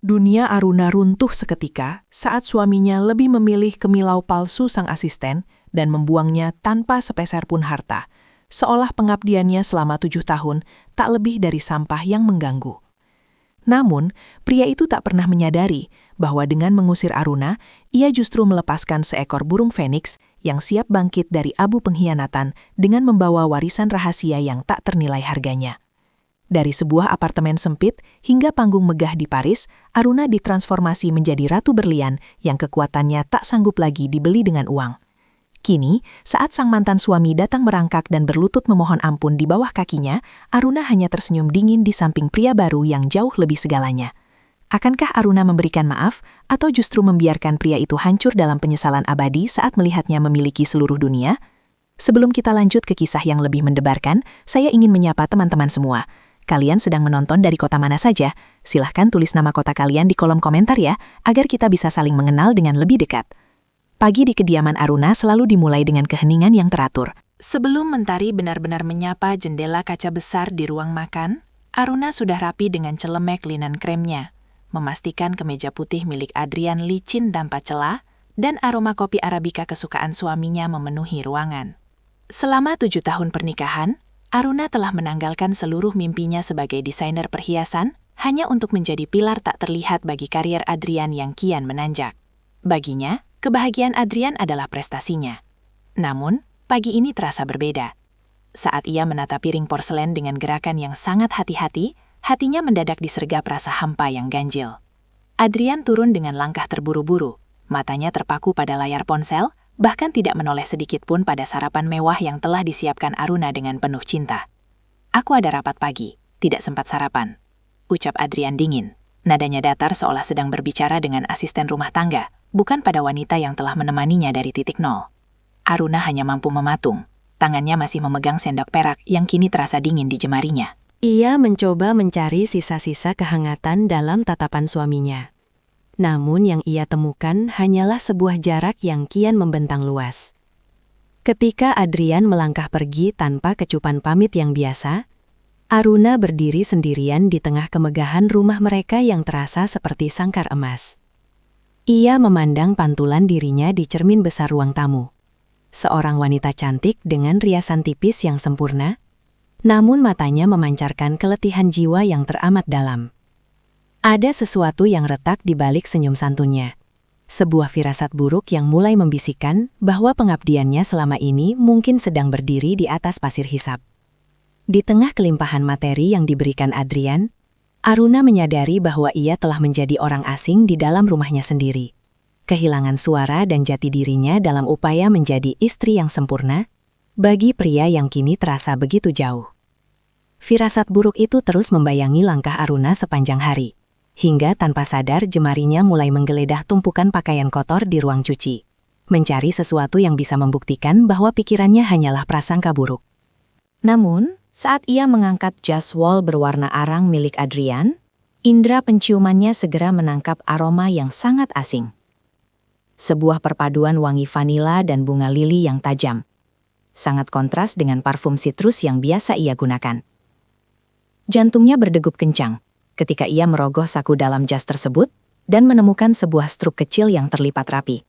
Dunia Aruna runtuh seketika saat suaminya lebih memilih kemilau palsu sang asisten dan membuangnya tanpa sepeser pun harta, seolah pengabdiannya selama 7 tahun tak lebih dari sampah yang mengganggu. Namun, pria itu tak pernah menyadari bahwa dengan mengusir Aruna, ia justru melepaskan seekor burung feniks yang siap bangkit dari abu pengkhianatan dengan membawa warisan rahasia yang tak ternilai harganya. Dari sebuah apartemen sempit hingga panggung megah di Paris, Aruna ditransformasi menjadi ratu berlian yang kekuatannya tak sanggup lagi dibeli dengan uang. Kini, saat sang mantan suami datang merangkak dan berlutut memohon ampun di bawah kakinya, Aruna hanya tersenyum dingin di samping pria baru yang jauh lebih segalanya. Akankah Aruna memberikan maaf atau justru membiarkan pria itu hancur dalam penyesalan abadi saat melihatnya memiliki seluruh dunia? Sebelum kita lanjut ke kisah yang lebih mendebarkan, saya ingin menyapa teman-teman semua. Kalian sedang menonton dari kota mana saja? Silahkan tulis nama kota kalian di kolom komentar ya, agar kita bisa saling mengenal dengan lebih dekat. Pagi di kediaman Aruna selalu dimulai dengan keheningan yang teratur. Sebelum mentari benar-benar menyapa jendela kaca besar di ruang makan, Aruna sudah rapi dengan celemek linen kremnya, memastikan kemeja putih milik Adrian licin tanpa celah, dan aroma kopi Arabica kesukaan suaminya memenuhi ruangan. Selama 7 tahun pernikahan, Aruna telah menanggalkan seluruh mimpinya sebagai desainer perhiasan hanya untuk menjadi pilar tak terlihat bagi karier Adrian yang kian menanjak. Baginya, kebahagiaan Adrian adalah prestasinya. Namun, pagi ini terasa berbeda. Saat ia menata piring porselen dengan gerakan yang sangat hati-hati, hatinya mendadak disergap rasa hampa yang ganjil. Adrian turun dengan langkah terburu-buru, matanya terpaku pada layar ponsel, bahkan tidak menoleh sedikit pun pada sarapan mewah yang telah disiapkan Aruna dengan penuh cinta. "Aku ada rapat pagi, tidak sempat sarapan," ucap Adrian dingin. Nadanya datar seolah sedang berbicara dengan asisten rumah tangga, bukan pada wanita yang telah menemaninya dari titik nol. Aruna hanya mampu mematung, tangannya masih memegang sendok perak yang kini terasa dingin di jemarinya. Ia mencoba mencari sisa-sisa kehangatan dalam tatapan suaminya. Namun yang ia temukan hanyalah sebuah jarak yang kian membentang luas. Ketika Adrian melangkah pergi tanpa kecupan pamit yang biasa, Aruna berdiri sendirian di tengah kemegahan rumah mereka yang terasa seperti sangkar emas. Ia memandang pantulan dirinya di cermin besar ruang tamu. Seorang wanita cantik dengan riasan tipis yang sempurna, namun matanya memancarkan keletihan jiwa yang teramat dalam. Ada sesuatu yang retak di balik senyum santunnya. Sebuah firasat buruk yang mulai membisikkan bahwa pengabdiannya selama ini mungkin sedang berdiri di atas pasir hisap. Di tengah kelimpahan materi yang diberikan Adrian, Aruna menyadari bahwa ia telah menjadi orang asing di dalam rumahnya sendiri. Kehilangan suara dan jati dirinya dalam upaya menjadi istri yang sempurna, bagi pria yang kini terasa begitu jauh. Firasat buruk itu terus membayangi langkah Aruna sepanjang hari. Hingga tanpa sadar jemarinya mulai menggeledah tumpukan pakaian kotor di ruang cuci, mencari sesuatu yang bisa membuktikan bahwa pikirannya hanyalah prasangka buruk. Namun, saat ia mengangkat jas wol berwarna arang milik Adrian, indera penciumannya segera menangkap aroma yang sangat asing. Sebuah perpaduan wangi vanila dan bunga lili yang tajam, sangat kontras dengan parfum sitrus yang biasa ia gunakan. Jantungnya berdegup kencang ketika ia merogoh saku dalam jas tersebut dan menemukan sebuah struk kecil yang terlipat rapi.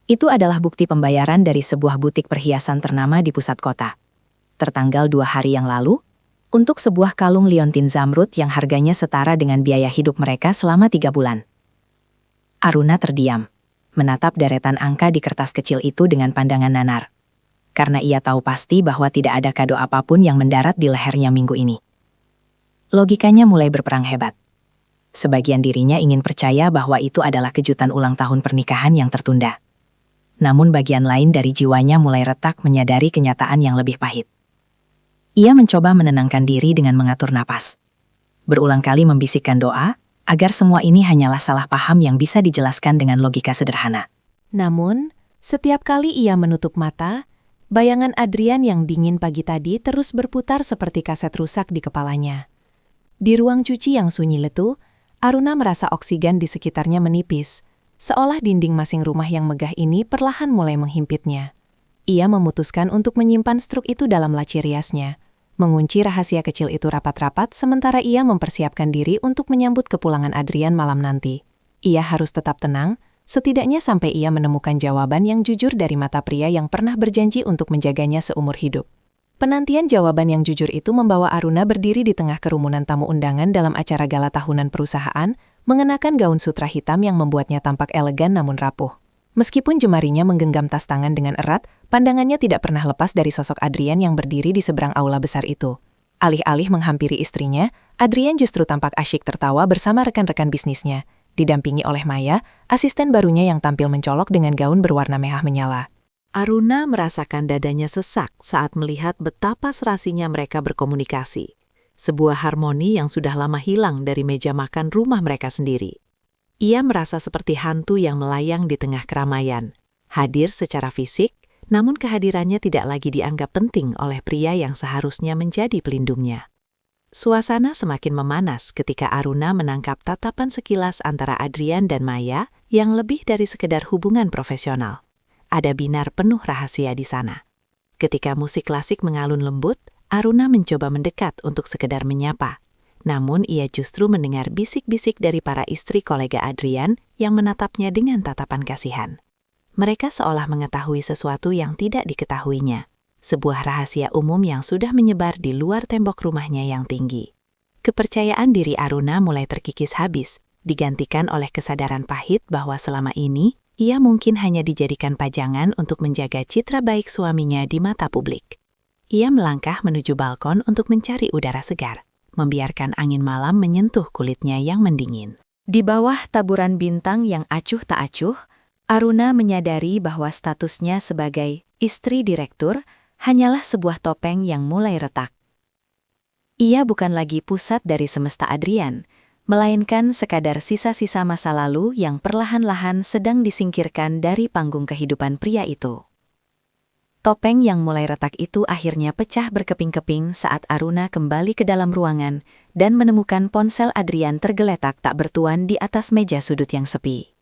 Itu adalah bukti pembayaran dari sebuah butik perhiasan ternama di pusat kota. Tertanggal 2 hari yang lalu, untuk sebuah kalung liontin zamrud yang harganya setara dengan biaya hidup mereka selama 3 bulan. Aruna terdiam, menatap deretan angka di kertas kecil itu dengan pandangan nanar. Karena ia tahu pasti bahwa tidak ada kado apapun yang mendarat di lehernya minggu ini. Logikanya mulai berperang hebat. Sebagian dirinya ingin percaya bahwa itu adalah kejutan ulang tahun pernikahan yang tertunda. Namun bagian lain dari jiwanya mulai retak menyadari kenyataan yang lebih pahit. Ia mencoba menenangkan diri dengan mengatur napas. Berulang kali membisikkan doa, agar semua ini hanyalah salah paham yang bisa dijelaskan dengan logika sederhana. Namun, setiap kali ia menutup mata, bayangan Adrian yang dingin pagi tadi terus berputar seperti kaset rusak di kepalanya. Di ruang cuci yang sunyi letu, Aruna merasa oksigen di sekitarnya menipis, seolah dinding masing rumah yang megah ini perlahan mulai menghimpitnya. Ia memutuskan untuk menyimpan struk itu dalam laci riasnya, mengunci rahasia kecil itu rapat-rapat sementara ia mempersiapkan diri untuk menyambut kepulangan Adrian malam nanti. Ia harus tetap tenang, setidaknya sampai ia menemukan jawaban yang jujur dari mata pria yang pernah berjanji untuk menjaganya seumur hidup. Penantian jawaban yang jujur itu membawa Aruna berdiri di tengah kerumunan tamu undangan dalam acara gala tahunan perusahaan, mengenakan gaun sutra hitam yang membuatnya tampak elegan namun rapuh. Meskipun jemarinya menggenggam tas tangan dengan erat, pandangannya tidak pernah lepas dari sosok Adrian yang berdiri di seberang aula besar itu. Alih-alih menghampiri istrinya, Adrian justru tampak asyik tertawa bersama rekan-rekan bisnisnya, didampingi oleh Maya, asisten barunya yang tampil mencolok dengan gaun berwarna merah menyala. Aruna merasakan dadanya sesak saat melihat betapa serasinya mereka berkomunikasi. Sebuah harmoni yang sudah lama hilang dari meja makan rumah mereka sendiri. Ia merasa seperti hantu yang melayang di tengah keramaian, hadir secara fisik, namun kehadirannya tidak lagi dianggap penting oleh pria yang seharusnya menjadi pelindungnya. Suasana semakin memanas ketika Aruna menangkap tatapan sekilas antara Adrian dan Maya yang lebih dari sekedar hubungan profesional. Ada binar penuh rahasia di sana. Ketika musik klasik mengalun lembut, Aruna mencoba mendekat untuk sekedar menyapa. Namun ia justru mendengar bisik-bisik dari para istri kolega Adrian yang menatapnya dengan tatapan kasihan. Mereka seolah mengetahui sesuatu yang tidak diketahuinya, sebuah rahasia umum yang sudah menyebar di luar tembok rumahnya yang tinggi. Kepercayaan diri Aruna mulai terkikis habis, digantikan oleh kesadaran pahit bahwa selama ini ia mungkin hanya dijadikan pajangan untuk menjaga citra baik suaminya di mata publik. Ia melangkah menuju balkon untuk mencari udara segar, membiarkan angin malam menyentuh kulitnya yang mendingin. Di bawah taburan bintang yang acuh tak acuh, Aruna menyadari bahwa statusnya sebagai istri direktur hanyalah sebuah topeng yang mulai retak. Ia bukan lagi pusat dari semesta Adrian, melainkan sekadar sisa-sisa masa lalu yang perlahan-lahan sedang disingkirkan dari panggung kehidupan pria itu. Topeng yang mulai retak itu akhirnya pecah berkeping-keping saat Aruna kembali ke dalam ruangan dan menemukan ponsel Adrian tergeletak tak bertuan di atas meja sudut yang sepi.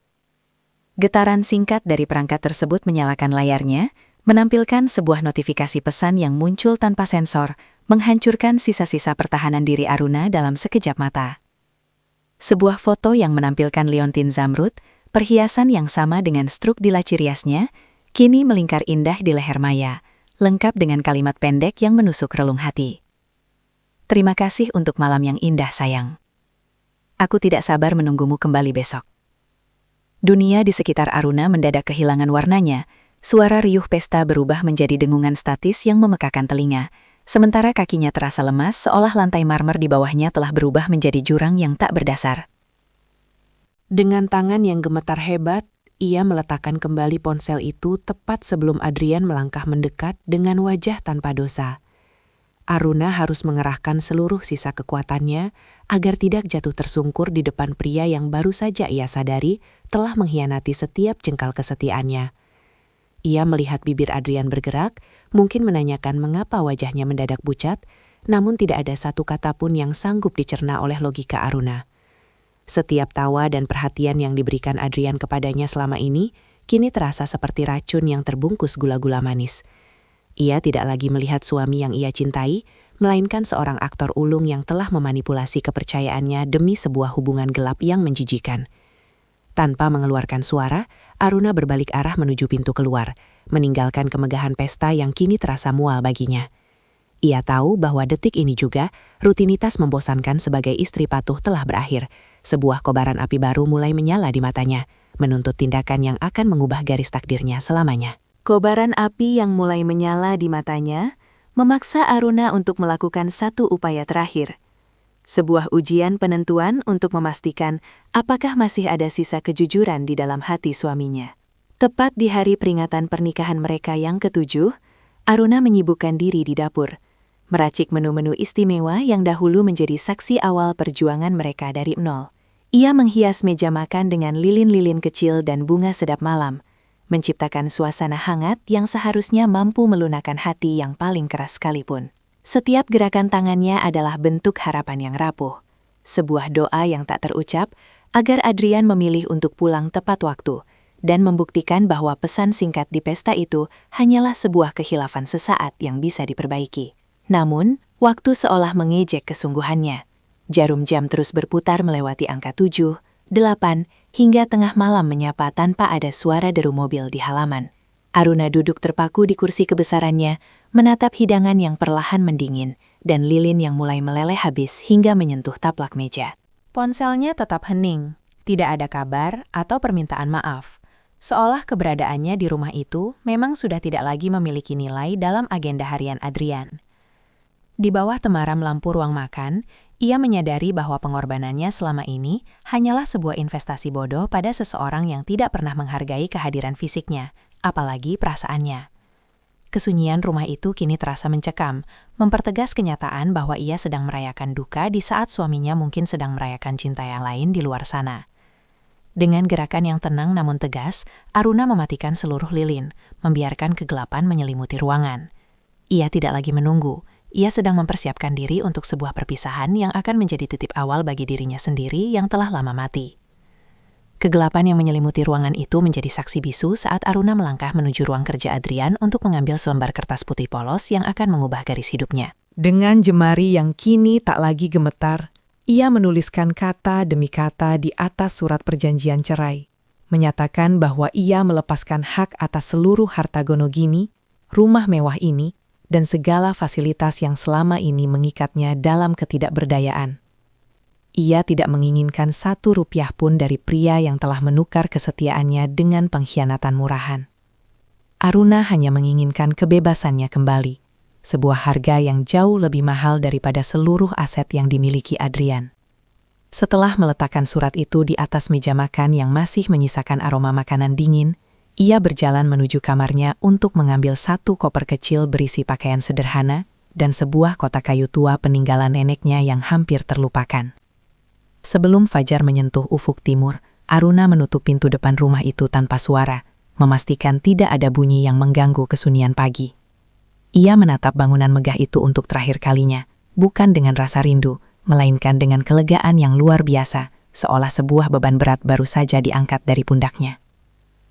Getaran singkat dari perangkat tersebut menyalakan layarnya, menampilkan sebuah notifikasi pesan yang muncul tanpa sensor, menghancurkan sisa-sisa pertahanan diri Aruna dalam sekejap mata. Sebuah foto yang menampilkan liontin zamrud, perhiasan yang sama dengan struk di laci riasnya, kini melingkar indah di leher Maya, lengkap dengan kalimat pendek yang menusuk relung hati. Terima kasih untuk malam yang indah, sayang. Aku tidak sabar menunggumu kembali besok. Dunia di sekitar Aruna mendadak kehilangan warnanya, suara riuh pesta berubah menjadi dengungan statis yang memekakan telinga, sementara kakinya terasa lemas seolah lantai marmer di bawahnya telah berubah menjadi jurang yang tak berdasar. Dengan tangan yang gemetar hebat, ia meletakkan kembali ponsel itu tepat sebelum Adrian melangkah mendekat dengan wajah tanpa dosa. Aruna harus mengerahkan seluruh sisa kekuatannya agar tidak jatuh tersungkur di depan pria yang baru saja ia sadari telah mengkhianati setiap jengkal kesetiaannya. Ia melihat bibir Adrian bergerak, mungkin menanyakan mengapa wajahnya mendadak pucat, namun tidak ada satu kata pun yang sanggup dicerna oleh logika Aruna. Setiap tawa dan perhatian yang diberikan Adrian kepadanya selama ini, kini terasa seperti racun yang terbungkus gula-gula manis. Ia tidak lagi melihat suami yang ia cintai, melainkan seorang aktor ulung yang telah memanipulasi kepercayaannya demi sebuah hubungan gelap yang menjijikan. Tanpa mengeluarkan suara, Aruna berbalik arah menuju pintu keluar, meninggalkan kemegahan pesta yang kini terasa mual baginya. Ia tahu bahwa detik ini juga, rutinitas membosankan sebagai istri patuh telah berakhir. Sebuah kobaran api baru mulai menyala di matanya, menuntut tindakan yang akan mengubah garis takdirnya selamanya. Kobaran api yang mulai menyala di matanya memaksa Aruna untuk melakukan satu upaya terakhir. Sebuah ujian penentuan untuk memastikan apakah masih ada sisa kejujuran di dalam hati suaminya. Tepat di hari peringatan pernikahan mereka yang ke-7, Aruna menyibukkan diri di dapur, meracik menu-menu istimewa yang dahulu menjadi saksi awal perjuangan mereka dari nol. Ia menghias meja makan dengan lilin-lilin kecil dan bunga sedap malam, menciptakan suasana hangat yang seharusnya mampu melunakkan hati yang paling keras sekalipun. Setiap gerakan tangannya adalah bentuk harapan yang rapuh, sebuah doa yang tak terucap agar Adrian memilih untuk pulang tepat waktu, dan membuktikan bahwa pesan singkat di pesta itu hanyalah sebuah khilafan sesaat yang bisa diperbaiki. Namun, Waktu seolah mengejek kesungguhannya. Jarum jam terus berputar melewati angka 7, 8, hingga tengah malam menyapa tanpa ada suara deru mobil di halaman. Aruna duduk terpaku di kursi kebesarannya, menatap hidangan yang perlahan mendingin, dan lilin yang mulai meleleh habis hingga menyentuh taplak meja. Ponselnya tetap hening, tidak ada kabar atau permintaan maaf. Seolah keberadaannya di rumah itu memang sudah tidak lagi memiliki nilai dalam agenda harian Adrian. Di bawah temaram lampu ruang makan, ia menyadari bahwa pengorbanannya selama ini hanyalah sebuah investasi bodoh pada seseorang yang tidak pernah menghargai kehadiran fisiknya, apalagi perasaannya. Kesunyian rumah itu kini terasa mencekam, mempertegas kenyataan bahwa ia sedang merayakan duka di saat suaminya mungkin sedang merayakan cinta yang lain di luar sana. Dengan gerakan yang tenang namun tegas, Aruna mematikan seluruh lilin, membiarkan kegelapan menyelimuti ruangan. Ia tidak lagi menunggu, ia sedang mempersiapkan diri untuk sebuah perpisahan yang akan menjadi titik awal bagi dirinya sendiri yang telah lama mati. Kegelapan yang menyelimuti ruangan itu menjadi saksi bisu saat Aruna melangkah menuju ruang kerja Adrian untuk mengambil selembar kertas putih polos yang akan mengubah garis hidupnya. Dengan jemari yang kini tak lagi gemetar, ia menuliskan kata demi kata di atas surat perjanjian cerai, menyatakan bahwa ia melepaskan hak atas seluruh harta Gonogini, rumah mewah ini, dan segala fasilitas yang selama ini mengikatnya dalam ketidakberdayaan. Ia tidak menginginkan 1 rupiah pun dari pria yang telah menukar kesetiaannya dengan pengkhianatan murahan. Aruna hanya menginginkan kebebasannya kembali, sebuah harga yang jauh lebih mahal daripada seluruh aset yang dimiliki Adrian. Setelah meletakkan surat itu di atas meja makan yang masih menyisakan aroma makanan dingin, ia berjalan menuju kamarnya untuk mengambil 1 koper kecil berisi pakaian sederhana dan sebuah kotak kayu tua peninggalan neneknya yang hampir terlupakan. Sebelum fajar menyentuh ufuk timur, Aruna menutup pintu depan rumah itu tanpa suara, memastikan tidak ada bunyi yang mengganggu kesunyian pagi. Ia menatap bangunan megah itu untuk terakhir kalinya, bukan dengan rasa rindu, melainkan dengan kelegaan yang luar biasa, seolah sebuah beban berat baru saja diangkat dari pundaknya.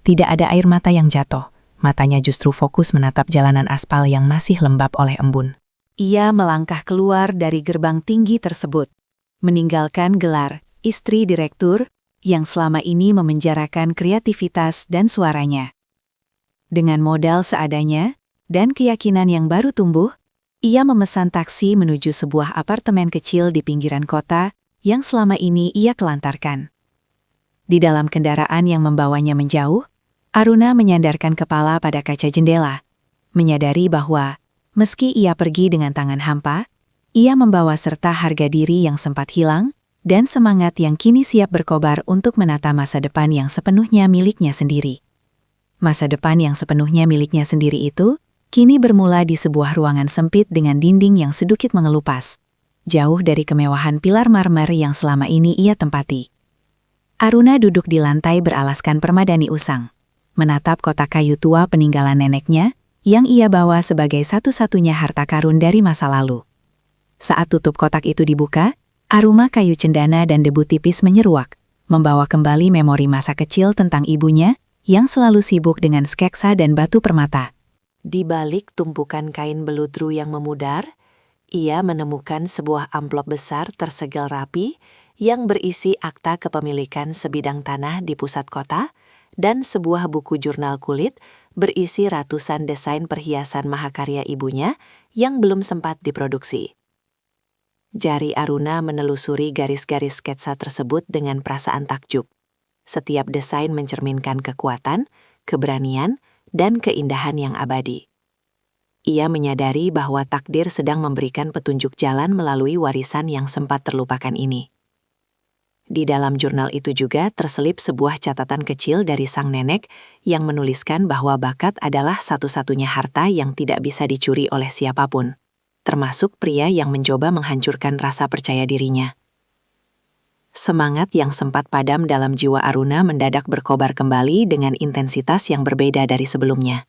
Tidak ada air mata yang jatuh, matanya justru fokus menatap jalanan aspal yang masih lembab oleh embun. Ia melangkah keluar dari gerbang tinggi tersebut, meninggalkan gelar istri direktur yang selama ini memenjarakan kreativitas dan suaranya. Dengan modal seadanya, dan keyakinan yang baru tumbuh, ia memesan taksi menuju sebuah apartemen kecil di pinggiran kota yang selama ini ia kelantarkan. Di dalam kendaraan yang membawanya menjauh, Aruna menyandarkan kepala pada kaca jendela, menyadari bahwa, meski ia pergi dengan tangan hampa, ia membawa serta harga diri yang sempat hilang, dan semangat yang kini siap berkobar untuk menata masa depan yang sepenuhnya miliknya sendiri. Masa depan yang sepenuhnya miliknya sendiri itu, kini bermula di sebuah ruangan sempit dengan dinding yang sedikit mengelupas, jauh dari kemewahan pilar marmer yang selama ini ia tempati. Aruna duduk di lantai beralaskan permadani usang, menatap kotak kayu tua peninggalan neneknya, yang ia bawa sebagai satu-satunya harta karun dari masa lalu. Saat tutup kotak itu dibuka, aroma kayu cendana dan debu tipis menyeruak, membawa kembali memori masa kecil tentang ibunya, yang selalu sibuk dengan sketsa dan batu permata. Di balik tumpukan kain beludru yang memudar, ia menemukan sebuah amplop besar tersegel rapi yang berisi akta kepemilikan sebidang tanah di pusat kota dan sebuah buku jurnal kulit berisi ratusan desain perhiasan mahakarya ibunya yang belum sempat diproduksi. Jari Aruna menelusuri garis-garis sketsa tersebut dengan perasaan takjub. Setiap desain mencerminkan kekuatan, keberanian, dan keindahan yang abadi. Ia menyadari bahwa takdir sedang memberikan petunjuk jalan melalui warisan yang sempat terlupakan ini. Di dalam jurnal itu juga terselip sebuah catatan kecil dari sang nenek yang menuliskan bahwa bakat adalah satu-satunya harta yang tidak bisa dicuri oleh siapapun, termasuk pria yang mencoba menghancurkan rasa percaya dirinya. Semangat yang sempat padam dalam jiwa Aruna mendadak berkobar kembali dengan intensitas yang berbeda dari sebelumnya.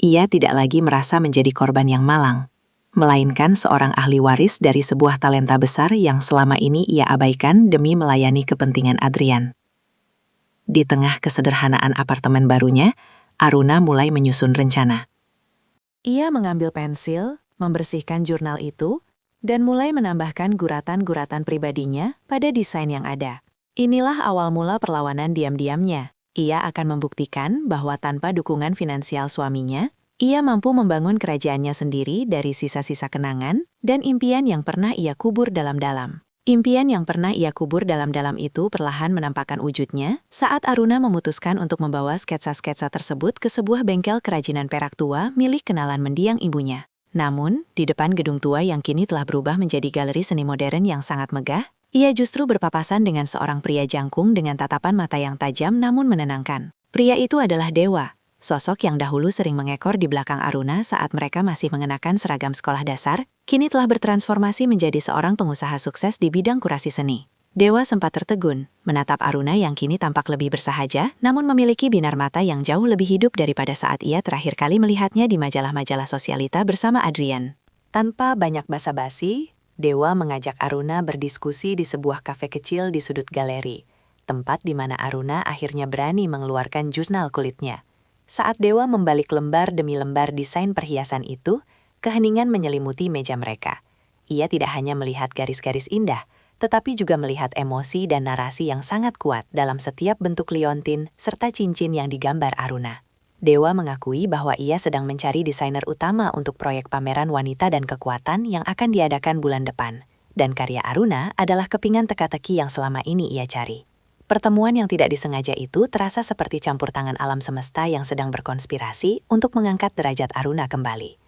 Ia tidak lagi merasa menjadi korban yang malang, melainkan seorang ahli waris dari sebuah talenta besar yang selama ini ia abaikan demi melayani kepentingan Adrian. Di tengah kesederhanaan apartemen barunya, Aruna mulai menyusun rencana. Ia mengambil pensil, membersihkan jurnal itu, dan mulai menambahkan guratan-guratan pribadinya pada desain yang ada. Inilah awal mula perlawanan diam-diamnya. Ia akan membuktikan bahwa tanpa dukungan finansial suaminya, ia mampu membangun kerajaannya sendiri dari sisa-sisa kenangan dan impian yang pernah ia kubur dalam-dalam. Impian yang pernah ia kubur dalam-dalam itu perlahan menampakkan wujudnya saat Aruna memutuskan untuk membawa sketsa-sketsa tersebut ke sebuah bengkel kerajinan perak tua milik kenalan mendiang ibunya. Namun, di depan gedung tua yang kini telah berubah menjadi galeri seni modern yang sangat megah, ia justru berpapasan dengan seorang pria jangkung dengan tatapan mata yang tajam namun menenangkan. Pria itu adalah Dewa, sosok yang dahulu sering mengekor di belakang Aruna saat mereka masih mengenakan seragam sekolah dasar, kini telah bertransformasi menjadi seorang pengusaha sukses di bidang kurasi seni. Dewa sempat tertegun, menatap Aruna yang kini tampak lebih bersahaja, namun memiliki binar mata yang jauh lebih hidup daripada saat ia terakhir kali melihatnya di majalah-majalah sosialita bersama Adrian. Tanpa banyak basa-basi, Dewa mengajak Aruna berdiskusi di sebuah kafe kecil di sudut galeri, tempat di mana Aruna akhirnya berani mengeluarkan jurnal kulitnya. Saat Dewa membalik lembar demi lembar desain perhiasan itu, keheningan menyelimuti meja mereka. Ia tidak hanya melihat garis-garis indah, tetapi juga melihat emosi dan narasi yang sangat kuat dalam setiap bentuk liontin serta cincin yang digambar Aruna. Dewa mengakui bahwa ia sedang mencari desainer utama untuk proyek pameran wanita dan kekuatan yang akan diadakan bulan depan, dan karya Aruna adalah kepingan teka-teki yang selama ini ia cari. Pertemuan yang tidak disengaja itu terasa seperti campur tangan alam semesta yang sedang berkonspirasi untuk mengangkat derajat Aruna kembali.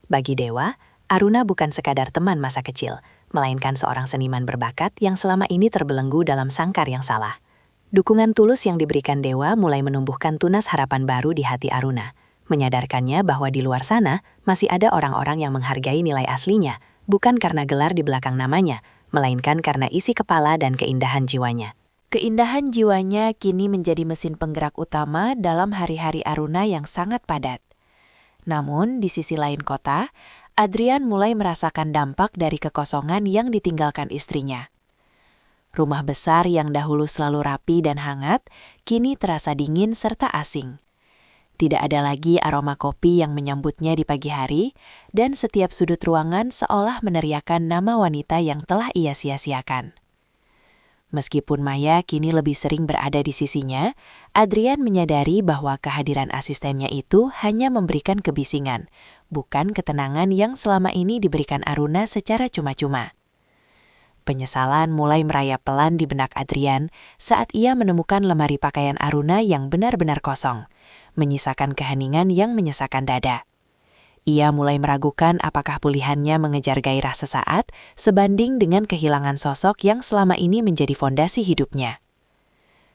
Bagi Dewa, Aruna bukan sekadar teman masa kecil, melainkan seorang seniman berbakat yang selama ini terbelenggu dalam sangkar yang salah. Dukungan tulus yang diberikan Dewa mulai menumbuhkan tunas harapan baru di hati Aruna, menyadarkannya bahwa di luar sana masih ada orang-orang yang menghargai nilai aslinya, bukan karena gelar di belakang namanya, melainkan karena isi kepala dan keindahan jiwanya. Keindahan jiwanya kini menjadi mesin penggerak utama dalam hari-hari Aruna yang sangat padat. Namun, di sisi lain kota, Adrian mulai merasakan dampak dari kekosongan yang ditinggalkan istrinya. Rumah besar yang dahulu selalu rapi dan hangat, kini terasa dingin serta asing. Tidak ada lagi aroma kopi yang menyambutnya di pagi hari, dan setiap sudut ruangan seolah meneriakan nama wanita yang telah ia sia-siakan. Meskipun Maya kini lebih sering berada di sisinya, Adrian menyadari bahwa kehadiran asistennya itu hanya memberikan kebisingan, bukan ketenangan yang selama ini diberikan Aruna secara cuma-cuma. Penyesalan mulai merayap pelan di benak Adrian saat ia menemukan lemari pakaian Aruna yang benar-benar kosong, menyisakan keheningan yang menyesakan dada. Ia mulai meragukan apakah pulihannya mengejar gairah sesaat sebanding dengan kehilangan sosok yang selama ini menjadi fondasi hidupnya.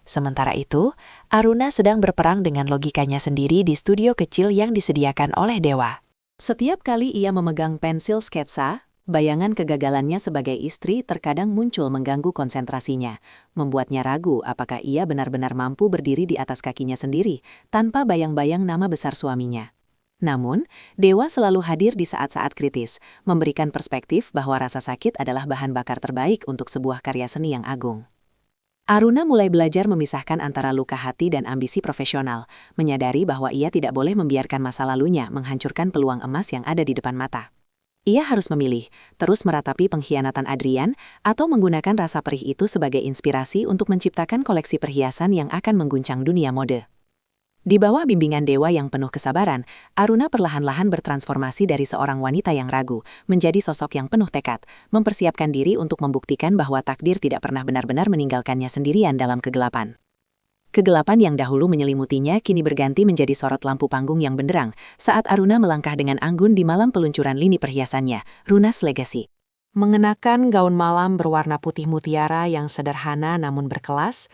Sementara itu, Aruna sedang berperang dengan logikanya sendiri di studio kecil yang disediakan oleh Dewa. Setiap kali ia memegang pensil sketsa, bayangan kegagalannya sebagai istri terkadang muncul mengganggu konsentrasinya, membuatnya ragu apakah ia benar-benar mampu berdiri di atas kakinya sendiri tanpa bayang-bayang nama besar suaminya. Namun, Dewa selalu hadir di saat-saat kritis, memberikan perspektif bahwa rasa sakit adalah bahan bakar terbaik untuk sebuah karya seni yang agung. Aruna mulai belajar memisahkan antara luka hati dan ambisi profesional, menyadari bahwa ia tidak boleh membiarkan masa lalunya menghancurkan peluang emas yang ada di depan mata. Ia harus memilih, terus meratapi pengkhianatan Adrian atau menggunakan rasa perih itu sebagai inspirasi untuk menciptakan koleksi perhiasan yang akan mengguncang dunia mode. Di bawah bimbingan Dewa yang penuh kesabaran, Aruna perlahan-lahan bertransformasi dari seorang wanita yang ragu menjadi sosok yang penuh tekad, mempersiapkan diri untuk membuktikan bahwa takdir tidak pernah benar-benar meninggalkannya sendirian dalam kegelapan. Kegelapan yang dahulu menyelimutinya kini berganti menjadi sorot lampu panggung yang benderang saat Aruna melangkah dengan anggun di malam peluncuran lini perhiasannya, Runas Legacy. Mengenakan gaun malam berwarna putih mutiara yang sederhana namun berkelas,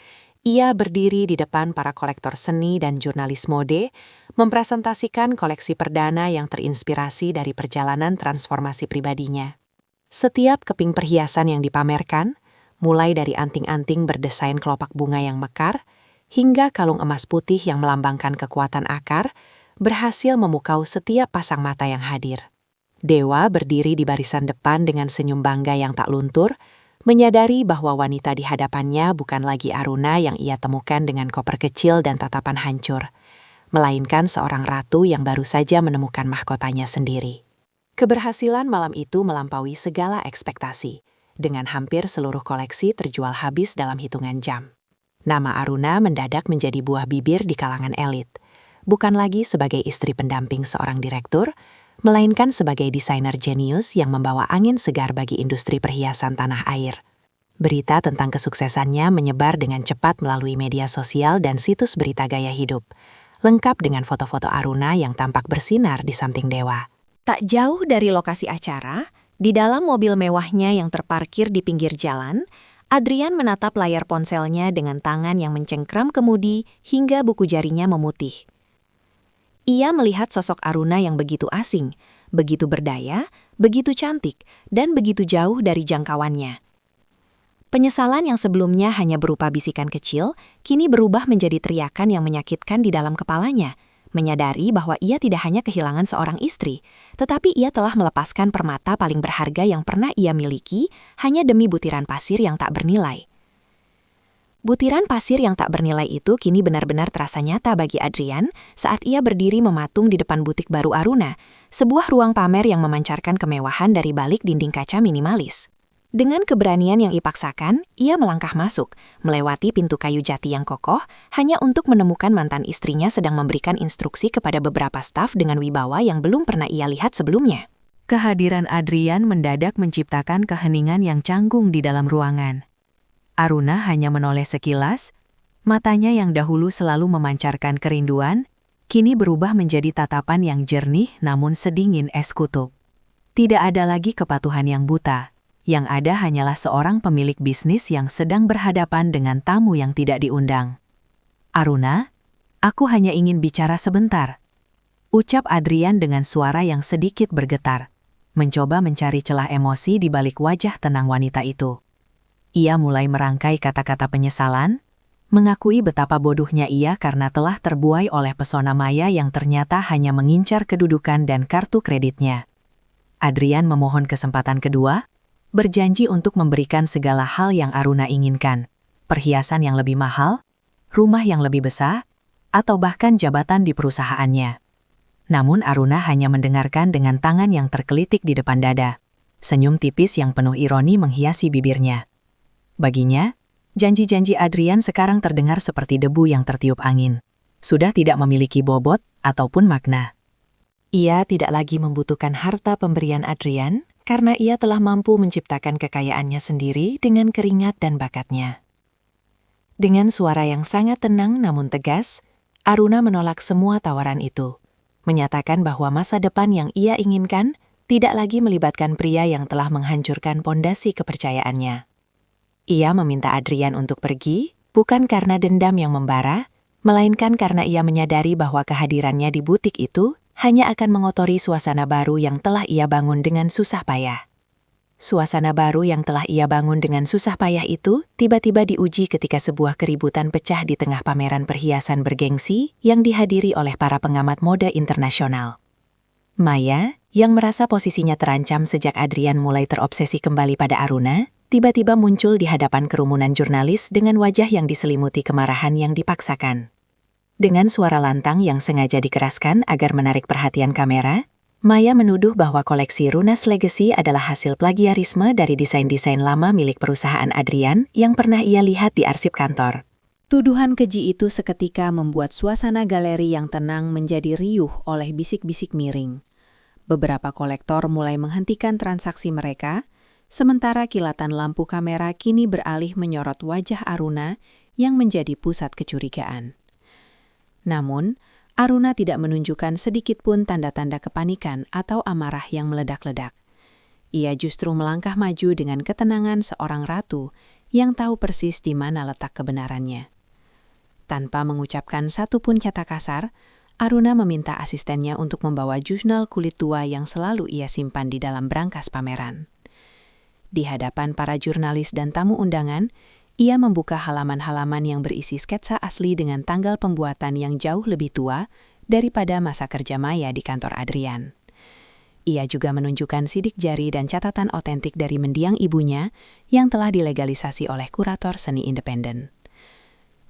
ia berdiri di depan para kolektor seni dan jurnalis mode, mempresentasikan koleksi perdana yang terinspirasi dari perjalanan transformasi pribadinya. Setiap keping perhiasan yang dipamerkan, mulai dari anting-anting berdesain kelopak bunga yang mekar, hingga kalung emas putih yang melambangkan kekuatan akar, berhasil memukau setiap pasang mata yang hadir. Dewa berdiri di barisan depan dengan senyum bangga yang tak luntur, menyadari bahwa wanita di hadapannya bukan lagi Aruna yang ia temukan dengan koper kecil dan tatapan hancur, melainkan seorang ratu yang baru saja menemukan mahkotanya sendiri. Keberhasilan malam itu melampaui segala ekspektasi, dengan hampir seluruh koleksi terjual habis dalam hitungan jam. Nama Aruna mendadak menjadi buah bibir di kalangan elit, bukan lagi sebagai istri pendamping seorang direktur, melainkan sebagai desainer jenius yang membawa angin segar bagi industri perhiasan tanah air. Berita tentang kesuksesannya menyebar dengan cepat melalui media sosial dan situs berita gaya hidup, lengkap dengan foto-foto Aruna yang tampak bersinar di samping dewa. Tak jauh dari lokasi acara, di dalam mobil mewahnya yang terparkir di pinggir jalan, Adrian menatap layar ponselnya dengan tangan yang mencengkram kemudi hingga buku jarinya memutih. Ia melihat sosok Aruna yang begitu asing, begitu berdaya, begitu cantik, dan begitu jauh dari jangkauannya. Penyesalan yang sebelumnya hanya berupa bisikan kecil, kini berubah menjadi teriakan yang menyakitkan di dalam kepalanya, menyadari bahwa ia tidak hanya kehilangan seorang istri, tetapi ia telah melepaskan permata paling berharga yang pernah ia miliki hanya demi butiran pasir yang tak bernilai. Butiran pasir yang tak bernilai itu kini benar-benar terasa nyata bagi Adrian saat ia berdiri mematung di depan butik baru Aruna, sebuah ruang pamer yang memancarkan kemewahan dari balik dinding kaca minimalis. Dengan keberanian yang dipaksakan, ia melangkah masuk, melewati pintu kayu jati yang kokoh, hanya untuk menemukan mantan istrinya sedang memberikan instruksi kepada beberapa staf dengan wibawa yang belum pernah ia lihat sebelumnya. Kehadiran Adrian mendadak menciptakan keheningan yang canggung di dalam ruangan. Aruna hanya menoleh sekilas, matanya yang dahulu selalu memancarkan kerinduan, kini berubah menjadi tatapan yang jernih namun sedingin es kutub. Tidak ada lagi kepatuhan yang buta. Yang ada hanyalah seorang pemilik bisnis yang sedang berhadapan dengan tamu yang tidak diundang. "Aruna, aku hanya ingin bicara sebentar," ucap Adrian dengan suara yang sedikit bergetar, mencoba mencari celah emosi di balik wajah tenang wanita itu. Ia mulai merangkai kata-kata penyesalan, mengakui betapa bodohnya ia karena telah terbuai oleh pesona maya yang ternyata hanya mengincar kedudukan dan kartu kreditnya. Adrian memohon kesempatan kedua, berjanji untuk memberikan segala hal yang Aruna inginkan, perhiasan yang lebih mahal, rumah yang lebih besar, atau bahkan jabatan di perusahaannya. Namun Aruna hanya mendengarkan dengan tangan yang terkelitik di depan dada. Senyum tipis yang penuh ironi menghiasi bibirnya. Baginya, janji-janji Adrian sekarang terdengar seperti debu yang tertiup angin. Sudah tidak memiliki bobot ataupun makna. Ia tidak lagi membutuhkan harta pemberian Adrian, karena ia telah mampu menciptakan kekayaannya sendiri dengan keringat dan bakatnya. Dengan suara yang sangat tenang namun tegas, Aruna menolak semua tawaran itu, menyatakan bahwa masa depan yang ia inginkan tidak lagi melibatkan pria yang telah menghancurkan pondasi kepercayaannya. Ia meminta Adrian untuk pergi, bukan karena dendam yang membara, melainkan karena ia menyadari bahwa kehadirannya di butik itu hanya akan mengotori suasana baru yang telah ia bangun dengan susah payah. Suasana baru yang telah ia bangun dengan susah payah itu tiba-tiba diuji ketika sebuah keributan pecah di tengah pameran perhiasan bergengsi yang dihadiri oleh para pengamat mode internasional. Maya, yang merasa posisinya terancam sejak Adrian mulai terobsesi kembali pada Aruna, tiba-tiba muncul di hadapan kerumunan jurnalis dengan wajah yang diselimuti kemarahan yang dipaksakan. Dengan suara lantang yang sengaja dikeraskan agar menarik perhatian kamera, Maya menuduh bahwa koleksi Runas Legacy adalah hasil plagiarisme dari desain-desain lama milik perusahaan Adrian yang pernah ia lihat di arsip kantor. Tuduhan keji itu seketika membuat suasana galeri yang tenang menjadi riuh oleh bisik-bisik miring. Beberapa kolektor mulai menghentikan transaksi mereka, sementara kilatan lampu kamera kini beralih menyorot wajah Aruna yang menjadi pusat kecurigaan. Namun, Aruna tidak menunjukkan sedikit pun tanda-tanda kepanikan atau amarah yang meledak-ledak. Ia justru melangkah maju dengan ketenangan seorang ratu yang tahu persis di mana letak kebenarannya. Tanpa mengucapkan satu pun kata kasar, Aruna meminta asistennya untuk membawa jurnal kulit tua yang selalu ia simpan di dalam brankas pameran. Di hadapan para jurnalis dan tamu undangan, ia membuka halaman-halaman yang berisi sketsa asli dengan tanggal pembuatan yang jauh lebih tua daripada masa kerja Maya di kantor Adrian. Ia juga menunjukkan sidik jari dan catatan otentik dari mendiang ibunya yang telah dilegalisasi oleh kurator seni independen.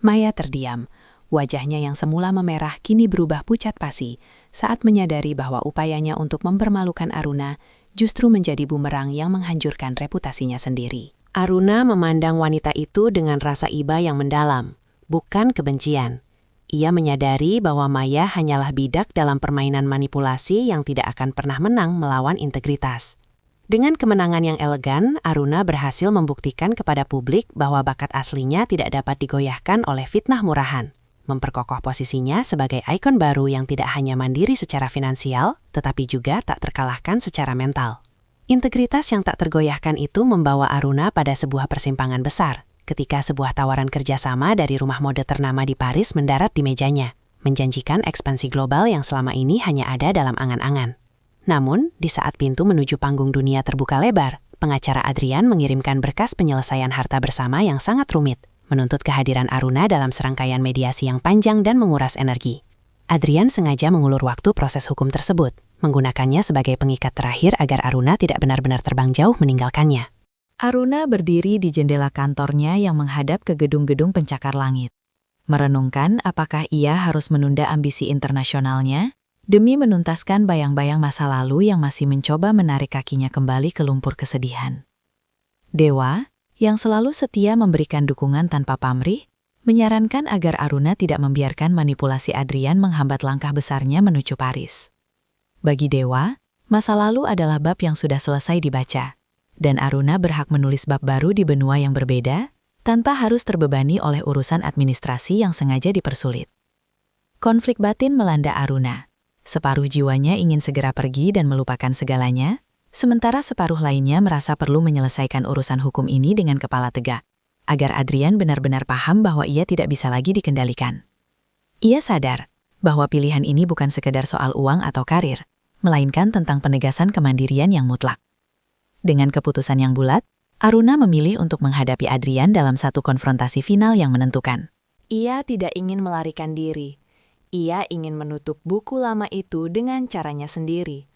Maya terdiam, wajahnya yang semula memerah kini berubah pucat pasi, saat menyadari bahwa upayanya untuk mempermalukan Aruna justru menjadi bumerang yang menghancurkan reputasinya sendiri. Aruna memandang wanita itu dengan rasa iba yang mendalam, bukan kebencian. Ia menyadari bahwa Maya hanyalah bidak dalam permainan manipulasi yang tidak akan pernah menang melawan integritas. Dengan kemenangan yang elegan, Aruna berhasil membuktikan kepada publik bahwa bakat aslinya tidak dapat digoyahkan oleh fitnah murahan, memperkokoh posisinya sebagai ikon baru yang tidak hanya mandiri secara finansial, tetapi juga tak terkalahkan secara mental. Integritas yang tak tergoyahkan itu membawa Aruna pada sebuah persimpangan besar, ketika sebuah tawaran kerjasama dari rumah mode ternama di Paris mendarat di mejanya, menjanjikan ekspansi global yang selama ini hanya ada dalam angan-angan. Namun, di saat pintu menuju panggung dunia terbuka lebar, pengacara Adrian mengirimkan berkas penyelesaian harta bersama yang sangat rumit, menuntut kehadiran Aruna dalam serangkaian mediasi yang panjang dan menguras energi. Adrian sengaja mengulur waktu proses hukum tersebut, menggunakannya sebagai pengikat terakhir agar Aruna tidak benar-benar terbang jauh meninggalkannya. Aruna berdiri di jendela kantornya yang menghadap ke gedung-gedung pencakar langit. Merenungkan apakah ia harus menunda ambisi internasionalnya demi menuntaskan bayang-bayang masa lalu yang masih mencoba menarik kakinya kembali ke lumpur kesedihan. Dewa, yang selalu setia memberikan dukungan tanpa pamrih, menyarankan agar Aruna tidak membiarkan manipulasi Adrian menghambat langkah besarnya menuju Paris. Bagi Dewa, masa lalu adalah bab yang sudah selesai dibaca, dan Aruna berhak menulis bab baru di benua yang berbeda, tanpa harus terbebani oleh urusan administrasi yang sengaja dipersulit. Konflik batin melanda Aruna. Separuh jiwanya ingin segera pergi dan melupakan segalanya, sementara separuh lainnya merasa perlu menyelesaikan urusan hukum ini dengan kepala tegak, agar Adrian benar-benar paham bahwa ia tidak bisa lagi dikendalikan. Ia sadar bahwa pilihan ini bukan sekedar soal uang atau karir, melainkan tentang penegasan kemandirian yang mutlak. Dengan keputusan yang bulat, Aruna memilih untuk menghadapi Adrian dalam satu konfrontasi final yang menentukan. Ia tidak ingin melarikan diri. Ia ingin menutup buku lama itu dengan caranya sendiri.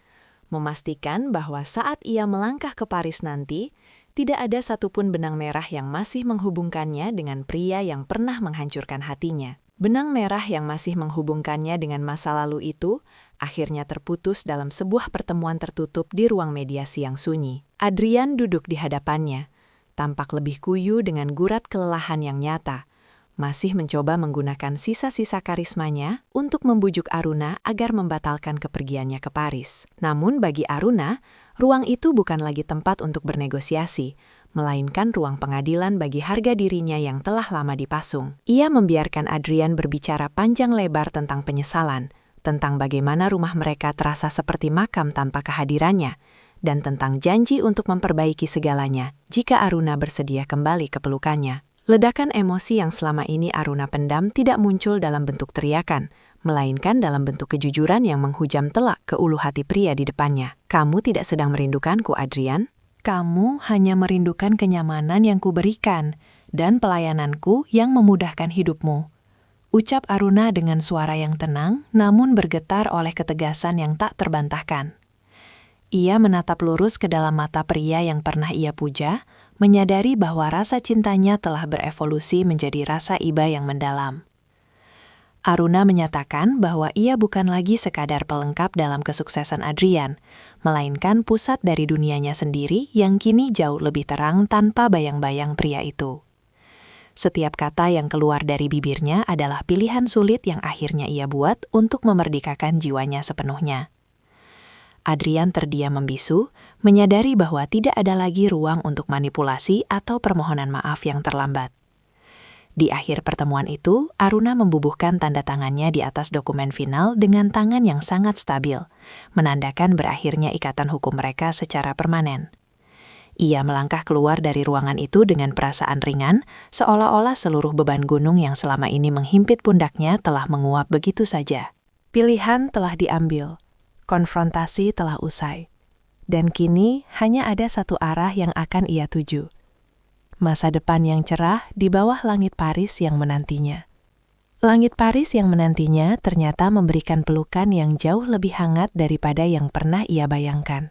Memastikan bahwa saat ia melangkah ke Paris nanti, tidak ada satupun benang merah yang masih menghubungkannya dengan pria yang pernah menghancurkan hatinya. Benang merah yang masih menghubungkannya dengan masa lalu itu akhirnya terputus dalam sebuah pertemuan tertutup di ruang mediasi yang sunyi. Adrian duduk di hadapannya, tampak lebih kuyu dengan gurat kelelahan yang nyata, masih mencoba menggunakan sisa-sisa karismanya untuk membujuk Aruna agar membatalkan kepergiannya ke Paris. Namun bagi Aruna, ruang itu bukan lagi tempat untuk bernegosiasi, melainkan ruang pengadilan bagi harga dirinya yang telah lama dipasung. Ia membiarkan Adrian berbicara panjang lebar tentang penyesalan, tentang bagaimana rumah mereka terasa seperti makam tanpa kehadirannya, dan tentang janji untuk memperbaiki segalanya jika Aruna bersedia kembali ke pelukannya. Ledakan emosi yang selama ini Aruna pendam tidak muncul dalam bentuk teriakan, melainkan dalam bentuk kejujuran yang menghujam telak ke ulu hati pria di depannya. "Kamu tidak sedang merindukanku, Adrian? Kamu hanya merindukan kenyamanan yang kuberikan dan pelayananku yang memudahkan hidupmu," ucap Aruna dengan suara yang tenang namun bergetar oleh ketegasan yang tak terbantahkan. Ia menatap lurus ke dalam mata pria yang pernah ia puja, menyadari bahwa rasa cintanya telah berevolusi menjadi rasa iba yang mendalam. Aruna menyatakan bahwa ia bukan lagi sekadar pelengkap dalam kesuksesan Adrian, melainkan pusat dari dunianya sendiri yang kini jauh lebih terang tanpa bayang-bayang pria itu. Setiap kata yang keluar dari bibirnya adalah pilihan sulit yang akhirnya ia buat untuk memerdekakan jiwanya sepenuhnya. Adrian terdiam membisu, menyadari bahwa tidak ada lagi ruang untuk manipulasi atau permohonan maaf yang terlambat. Di akhir pertemuan itu, Aruna membubuhkan tanda tangannya di atas dokumen final dengan tangan yang sangat stabil, menandakan berakhirnya ikatan hukum mereka secara permanen. Ia melangkah keluar dari ruangan itu dengan perasaan ringan, seolah-olah seluruh beban gunung yang selama ini menghimpit pundaknya telah menguap begitu saja. Pilihan telah diambil. Konfrontasi telah usai, dan kini hanya ada satu arah yang akan ia tuju. Masa depan yang cerah di bawah langit Paris yang menantinya. Langit Paris yang menantinya ternyata memberikan pelukan yang jauh lebih hangat daripada yang pernah ia bayangkan.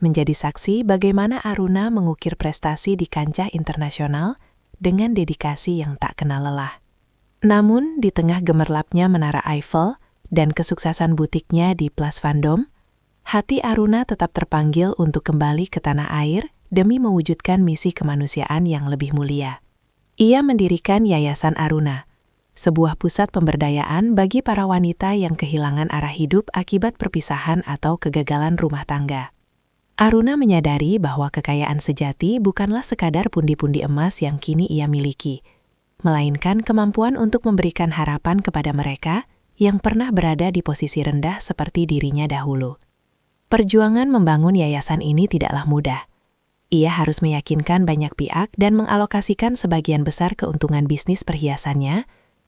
Menjadi saksi bagaimana Aruna mengukir prestasi di kancah internasional dengan dedikasi yang tak kenal lelah. Namun, di tengah gemerlapnya Menara Eiffel, dan kesuksesan butiknya di Plus Fandom, hati Aruna tetap terpanggil untuk kembali ke tanah air demi mewujudkan misi kemanusiaan yang lebih mulia. Ia mendirikan Yayasan Aruna, sebuah pusat pemberdayaan bagi para wanita yang kehilangan arah hidup akibat perpisahan atau kegagalan rumah tangga. Aruna menyadari bahwa kekayaan sejati bukanlah sekadar pundi-pundi emas yang kini ia miliki, melainkan kemampuan untuk memberikan harapan kepada mereka yang pernah berada di posisi rendah seperti dirinya dahulu. Perjuangan membangun yayasan ini tidaklah mudah. Ia harus meyakinkan banyak pihak dan mengalokasikan sebagian besar keuntungan bisnis perhiasannya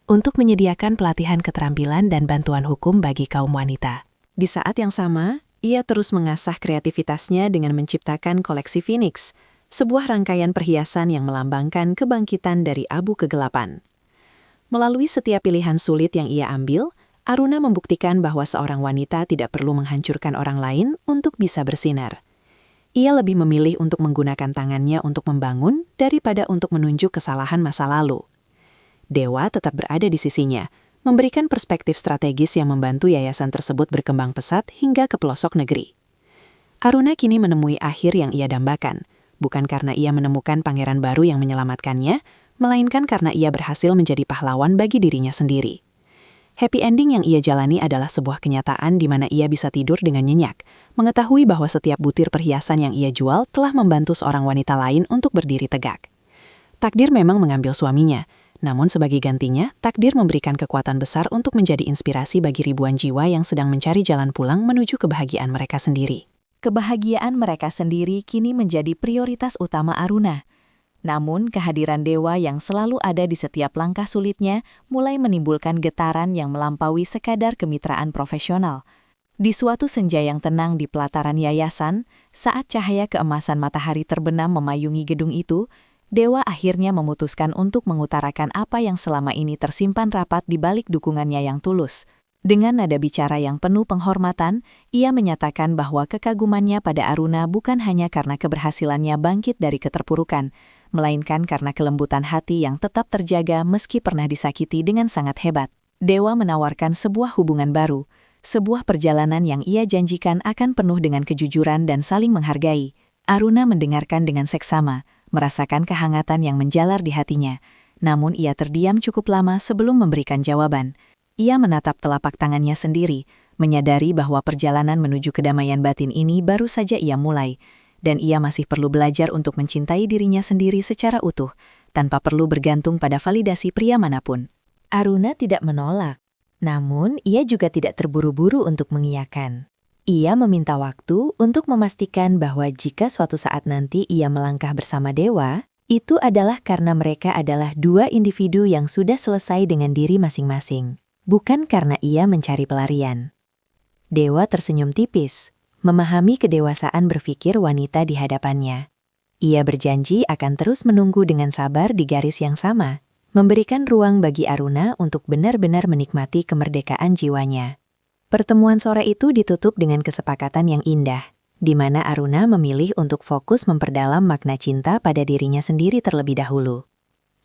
untuk menyediakan pelatihan keterampilan dan bantuan hukum bagi kaum wanita. Di saat yang sama, ia terus mengasah kreativitasnya dengan menciptakan koleksi Phoenix, sebuah rangkaian perhiasan yang melambangkan kebangkitan dari abu kegelapan. Melalui setiap pilihan sulit yang ia ambil, Aruna membuktikan bahwa seorang wanita tidak perlu menghancurkan orang lain untuk bisa bersinar. Ia lebih memilih untuk menggunakan tangannya untuk membangun daripada untuk menunjuk kesalahan masa lalu. Dewa tetap berada di sisinya, memberikan perspektif strategis yang membantu yayasan tersebut berkembang pesat hingga ke pelosok negeri. Aruna kini menemui akhir yang ia dambakan, bukan karena ia menemukan pangeran baru yang menyelamatkannya, melainkan karena ia berhasil menjadi pahlawan bagi dirinya sendiri. Happy ending yang ia jalani adalah sebuah kenyataan di mana ia bisa tidur dengan nyenyak, mengetahui bahwa setiap butir perhiasan yang ia jual telah membantu seorang wanita lain untuk berdiri tegak. Takdir memang mengambil suaminya, namun sebagai gantinya, takdir memberikan kekuatan besar untuk menjadi inspirasi bagi ribuan jiwa yang sedang mencari jalan pulang menuju kebahagiaan mereka sendiri. Kebahagiaan mereka sendiri kini menjadi prioritas utama Aruna. Namun, kehadiran Dewa yang selalu ada di setiap langkah sulitnya mulai menimbulkan getaran yang melampaui sekadar kemitraan profesional. Di suatu senja yang tenang di pelataran yayasan, saat cahaya keemasan matahari terbenam memayungi gedung itu, Dewa akhirnya memutuskan untuk mengutarakan apa yang selama ini tersimpan rapat di balik dukungannya yang tulus. Dengan nada bicara yang penuh penghormatan, ia menyatakan bahwa kekagumannya pada Aruna bukan hanya karena keberhasilannya bangkit dari keterpurukan, melainkan karena kelembutan hati yang tetap terjaga meski pernah disakiti dengan sangat hebat. Dewa menawarkan sebuah hubungan baru, sebuah perjalanan yang ia janjikan akan penuh dengan kejujuran dan saling menghargai. Aruna mendengarkan dengan seksama, merasakan kehangatan yang menjalar di hatinya. Namun ia terdiam cukup lama sebelum memberikan jawaban. Ia menatap telapak tangannya sendiri, menyadari bahwa perjalanan menuju kedamaian batin ini baru saja ia mulai, dan ia masih perlu belajar untuk mencintai dirinya sendiri secara utuh, tanpa perlu bergantung pada validasi pria manapun. Aruna tidak menolak, namun ia juga tidak terburu-buru untuk mengiyakan. Ia meminta waktu untuk memastikan bahwa jika suatu saat nanti ia melangkah bersama Dewa, itu adalah karena mereka adalah dua individu yang sudah selesai dengan diri masing-masing, bukan karena ia mencari pelarian. Dewa tersenyum tipis, memahami kedewasaan berpikir wanita di hadapannya. Ia berjanji akan terus menunggu dengan sabar di garis yang sama, memberikan ruang bagi Aruna untuk benar-benar menikmati kemerdekaan jiwanya. Pertemuan sore itu ditutup dengan kesepakatan yang indah, di mana Aruna memilih untuk fokus memperdalam makna cinta pada dirinya sendiri terlebih dahulu.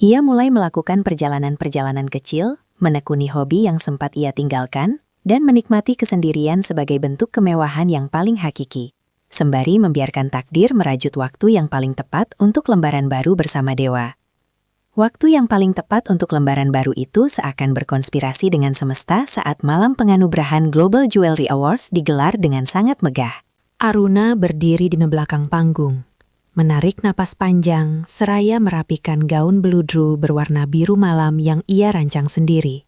Ia mulai melakukan perjalanan-perjalanan kecil, menekuni hobi yang sempat ia tinggalkan, dan menikmati kesendirian sebagai bentuk kemewahan yang paling hakiki, sembari membiarkan takdir merajut waktu yang paling tepat untuk lembaran baru bersama Dewa. Waktu yang paling tepat untuk lembaran baru itu seakan berkonspirasi dengan semesta saat malam penganugerahan Global Jewelry Awards digelar dengan sangat megah. Aruna berdiri di belakang panggung, menarik napas panjang seraya merapikan gaun beludru berwarna biru malam yang ia rancang sendiri,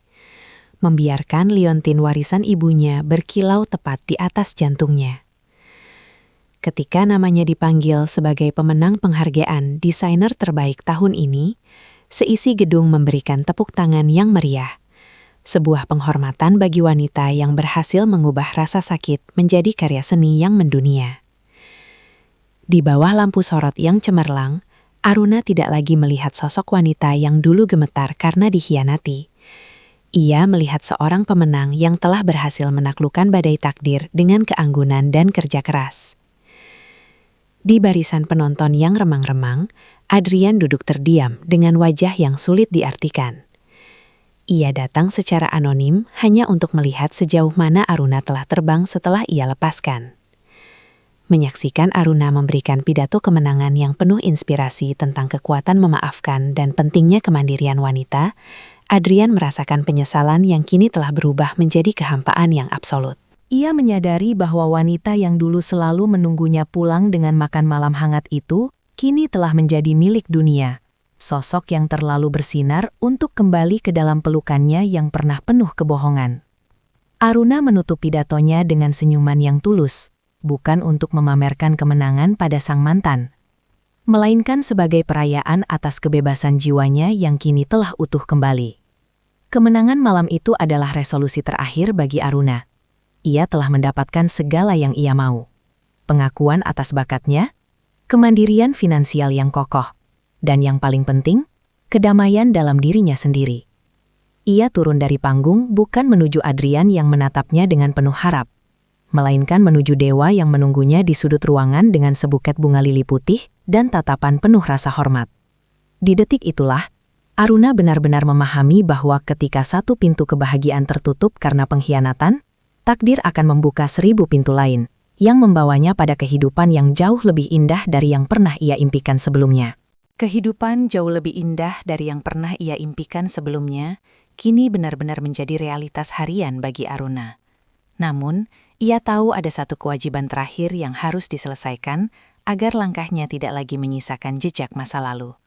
membiarkan liontin warisan ibunya berkilau tepat di atas jantungnya. Ketika namanya dipanggil sebagai pemenang penghargaan desainer terbaik tahun ini, seisi gedung memberikan tepuk tangan yang meriah. Sebuah penghormatan bagi wanita yang berhasil mengubah rasa sakit menjadi karya seni yang mendunia. Di bawah lampu sorot yang cemerlang, Aruna tidak lagi melihat sosok wanita yang dulu gemetar karena dikhianati. Ia melihat seorang pemenang yang telah berhasil menaklukkan badai takdir dengan keanggunan dan kerja keras. Di barisan penonton yang remang-remang, Adrian duduk terdiam dengan wajah yang sulit diartikan. Ia datang secara anonim hanya untuk melihat sejauh mana Aruna telah terbang setelah ia lepaskan. Menyaksikan Aruna memberikan pidato kemenangan yang penuh inspirasi tentang kekuatan memaafkan dan pentingnya kemandirian wanita, Adrian merasakan penyesalan yang kini telah berubah menjadi kehampaan yang absolut. Ia menyadari bahwa wanita yang dulu selalu menunggunya pulang dengan makan malam hangat itu, kini telah menjadi milik dunia. Sosok yang terlalu bersinar untuk kembali ke dalam pelukannya yang pernah penuh kebohongan. Aruna menutup pidatonya dengan senyuman yang tulus, bukan untuk memamerkan kemenangan pada sang mantan, melainkan sebagai perayaan atas kebebasan jiwanya yang kini telah utuh kembali. Kemenangan malam itu adalah resolusi terakhir bagi Aruna. Ia telah mendapatkan segala yang ia mau. Pengakuan atas bakatnya, kemandirian finansial yang kokoh, dan yang paling penting, kedamaian dalam dirinya sendiri. Ia turun dari panggung bukan menuju Adrian yang menatapnya dengan penuh harap, melainkan menuju dewa yang menunggunya di sudut ruangan dengan sebuket bunga lili putih dan tatapan penuh rasa hormat. Di detik itulah, Aruna benar-benar memahami bahwa ketika satu pintu kebahagiaan tertutup karena pengkhianatan, takdir akan membuka 1000 pintu lain, yang membawanya pada kehidupan yang jauh lebih indah dari yang pernah ia impikan sebelumnya. Kehidupan jauh lebih indah dari yang pernah ia impikan sebelumnya, kini benar-benar menjadi realitas harian bagi Aruna. Namun, ia tahu ada satu kewajiban terakhir yang harus diselesaikan agar langkahnya tidak lagi menyisakan jejak masa lalu.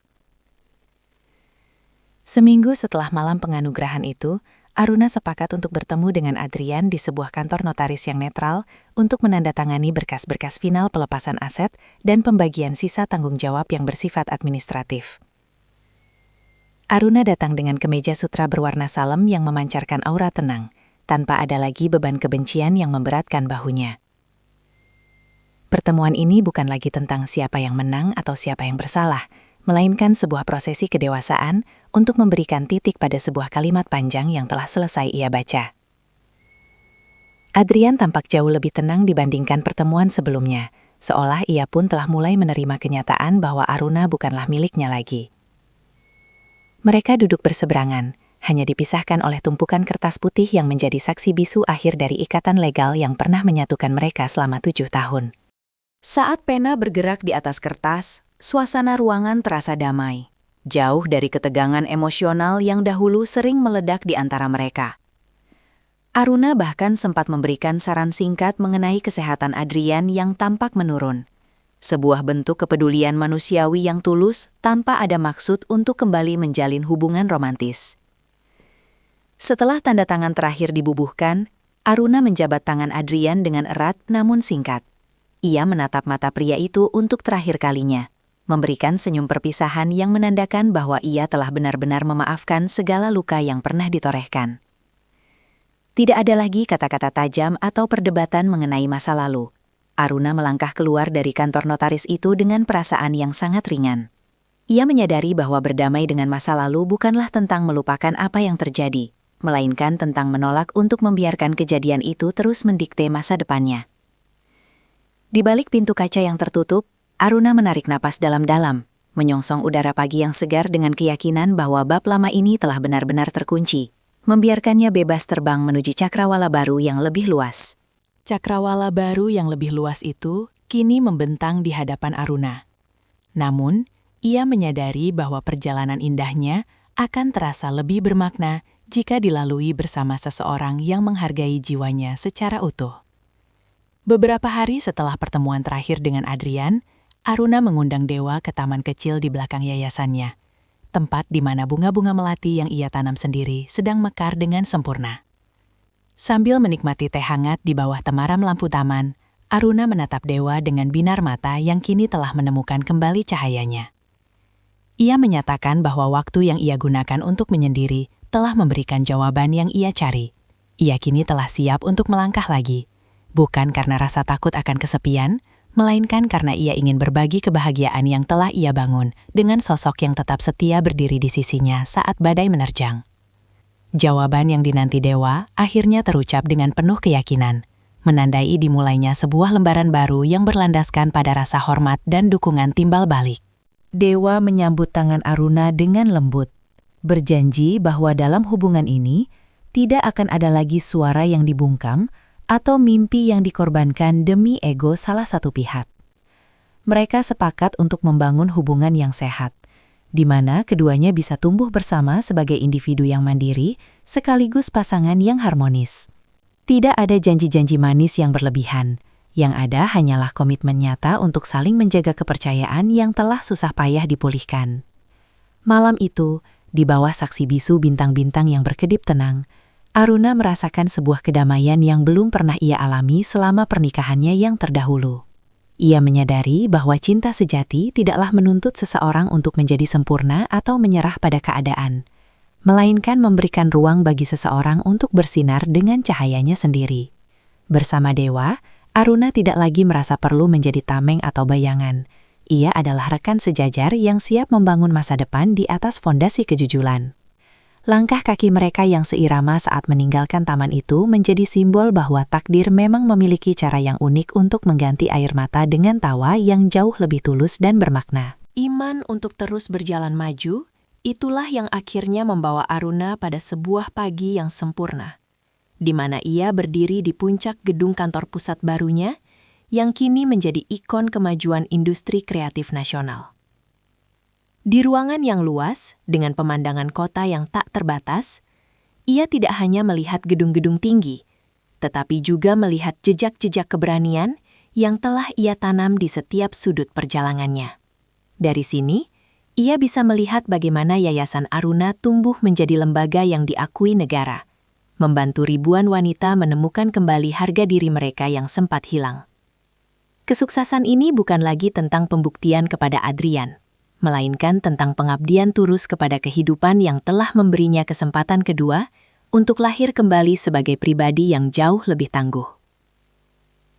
Seminggu setelah malam penganugerahan itu, Aruna sepakat untuk bertemu dengan Adrian di sebuah kantor notaris yang netral untuk menandatangani berkas-berkas final pelepasan aset dan pembagian sisa tanggung jawab yang bersifat administratif. Aruna datang dengan kemeja sutra berwarna salem yang memancarkan aura tenang, tanpa ada lagi beban kebencian yang memberatkan bahunya. Pertemuan ini bukan lagi tentang siapa yang menang atau siapa yang bersalah, melainkan sebuah prosesi kedewasaan untuk memberikan titik pada sebuah kalimat panjang yang telah selesai ia baca. Adrian tampak jauh lebih tenang dibandingkan pertemuan sebelumnya, seolah ia pun telah mulai menerima kenyataan bahwa Aruna bukanlah miliknya lagi. Mereka duduk berseberangan, hanya dipisahkan oleh tumpukan kertas putih yang menjadi saksi bisu akhir dari ikatan legal yang pernah menyatukan mereka selama 7 tahun. Saat pena bergerak di atas kertas, suasana ruangan terasa damai, jauh dari ketegangan emosional yang dahulu sering meledak di antara mereka. Aruna bahkan sempat memberikan saran singkat mengenai kesehatan Adrian yang tampak menurun. Sebuah bentuk kepedulian manusiawi yang tulus tanpa ada maksud untuk kembali menjalin hubungan romantis. Setelah tanda tangan terakhir dibubuhkan, Aruna menjabat tangan Adrian dengan erat namun singkat. Ia menatap mata pria itu untuk terakhir kalinya, memberikan senyum perpisahan yang menandakan bahwa ia telah benar-benar memaafkan segala luka yang pernah ditorehkan. Tidak ada lagi kata-kata tajam atau perdebatan mengenai masa lalu. Aruna melangkah keluar dari kantor notaris itu dengan perasaan yang sangat ringan. Ia menyadari bahwa berdamai dengan masa lalu bukanlah tentang melupakan apa yang terjadi, melainkan tentang menolak untuk membiarkan kejadian itu terus mendikte masa depannya. Di balik pintu kaca yang tertutup, Aruna menarik napas dalam-dalam, menyongsong udara pagi yang segar dengan keyakinan bahwa bab lama ini telah benar-benar terkunci, membiarkannya bebas terbang menuju cakrawala baru yang lebih luas. Cakrawala baru yang lebih luas itu kini membentang di hadapan Aruna. Namun, ia menyadari bahwa perjalanan indahnya akan terasa lebih bermakna jika dilalui bersama seseorang yang menghargai jiwanya secara utuh. Beberapa hari setelah pertemuan terakhir dengan Adrian, Aruna mengundang Dewa ke taman kecil di belakang yayasannya, tempat di mana bunga-bunga melati yang ia tanam sendiri sedang mekar dengan sempurna. Sambil menikmati teh hangat di bawah temaram lampu taman, Aruna menatap Dewa dengan binar mata yang kini telah menemukan kembali cahayanya. Ia menyatakan bahwa waktu yang ia gunakan untuk menyendiri telah memberikan jawaban yang ia cari. Ia kini telah siap untuk melangkah lagi, bukan karena rasa takut akan kesepian, melainkan karena ia ingin berbagi kebahagiaan yang telah ia bangun dengan sosok yang tetap setia berdiri di sisinya saat badai menerjang. Jawaban yang dinanti Dewa akhirnya terucap dengan penuh keyakinan, menandai dimulainya sebuah lembaran baru yang berlandaskan pada rasa hormat dan dukungan timbal balik. Dewa menyambut tangan Aruna dengan lembut, berjanji bahwa dalam hubungan ini tidak akan ada lagi suara yang dibungkam atau mimpi yang dikorbankan demi ego salah satu pihak. Mereka sepakat untuk membangun hubungan yang sehat, di mana keduanya bisa tumbuh bersama sebagai individu yang mandiri sekaligus pasangan yang harmonis. Tidak ada janji-janji manis yang berlebihan. Yang ada hanyalah komitmen nyata untuk saling menjaga kepercayaan yang telah susah payah dipulihkan. Malam itu, di bawah saksi bisu bintang-bintang yang berkedip tenang, Aruna merasakan sebuah kedamaian yang belum pernah ia alami selama pernikahannya yang terdahulu. Ia menyadari bahwa cinta sejati tidaklah menuntut seseorang untuk menjadi sempurna atau menyerah pada keadaan, melainkan memberikan ruang bagi seseorang untuk bersinar dengan cahayanya sendiri. Bersama Dewa, Aruna tidak lagi merasa perlu menjadi tameng atau bayangan. Ia adalah rekan sejajar yang siap membangun masa depan di atas fondasi kejujuran. Langkah kaki mereka yang seirama saat meninggalkan taman itu menjadi simbol bahwa takdir memang memiliki cara yang unik untuk mengganti air mata dengan tawa yang jauh lebih tulus dan bermakna. Iman untuk terus berjalan maju, itulah yang akhirnya membawa Aruna pada sebuah pagi yang sempurna, di mana ia berdiri di puncak gedung kantor pusat barunya, yang kini menjadi ikon kemajuan industri kreatif nasional. Di ruangan yang luas, dengan pemandangan kota yang tak terbatas, ia tidak hanya melihat gedung-gedung tinggi, tetapi juga melihat jejak-jejak keberanian yang telah ia tanam di setiap sudut perjalanannya. Dari sini, ia bisa melihat bagaimana Yayasan Aruna tumbuh menjadi lembaga yang diakui negara, membantu ribuan wanita menemukan kembali harga diri mereka yang sempat hilang. Kesuksesan ini bukan lagi tentang pembuktian kepada Adrian, melainkan tentang pengabdian tulus kepada kehidupan yang telah memberinya kesempatan kedua untuk lahir kembali sebagai pribadi yang jauh lebih tangguh.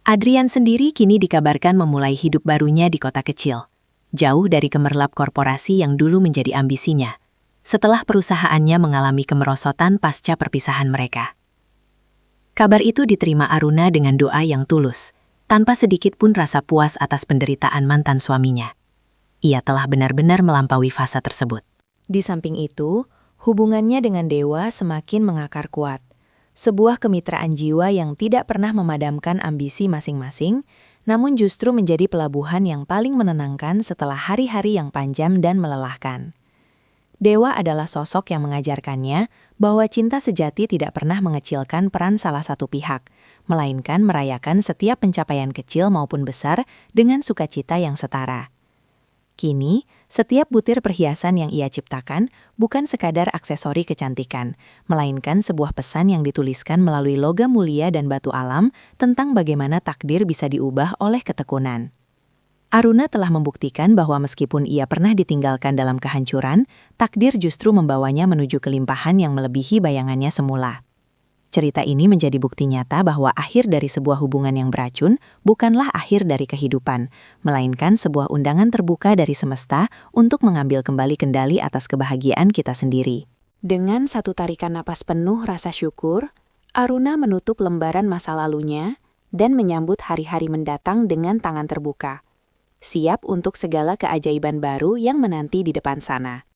Adrian sendiri kini dikabarkan memulai hidup barunya di kota kecil, jauh dari gemerlap korporasi yang dulu menjadi ambisinya, setelah perusahaannya mengalami kemerosotan pasca perpisahan mereka. Kabar itu diterima Aruna dengan doa yang tulus, tanpa sedikit pun rasa puas atas penderitaan mantan suaminya. Ia telah benar-benar melampaui fase tersebut. Di samping itu, hubungannya dengan Dewa semakin mengakar kuat. Sebuah kemitraan jiwa yang tidak pernah memadamkan ambisi masing-masing, namun justru menjadi pelabuhan yang paling menenangkan setelah hari-hari yang panjang dan melelahkan. Dewa adalah sosok yang mengajarkannya bahwa cinta sejati tidak pernah mengecilkan peran salah satu pihak, melainkan merayakan setiap pencapaian kecil maupun besar dengan sukacita yang setara. Kini, setiap butir perhiasan yang ia ciptakan bukan sekadar aksesori kecantikan, melainkan sebuah pesan yang dituliskan melalui logam mulia dan batu alam tentang bagaimana takdir bisa diubah oleh ketekunan. Aruna telah membuktikan bahwa meskipun ia pernah ditinggalkan dalam kehancuran, takdir justru membawanya menuju kelimpahan yang melebihi bayangannya semula. Cerita ini menjadi bukti nyata bahwa akhir dari sebuah hubungan yang beracun bukanlah akhir dari kehidupan, melainkan sebuah undangan terbuka dari semesta untuk mengambil kembali kendali atas kebahagiaan kita sendiri. Dengan satu tarikan napas penuh rasa syukur, Aruna menutup lembaran masa lalunya dan menyambut hari-hari mendatang dengan tangan terbuka, siap untuk segala keajaiban baru yang menanti di depan sana.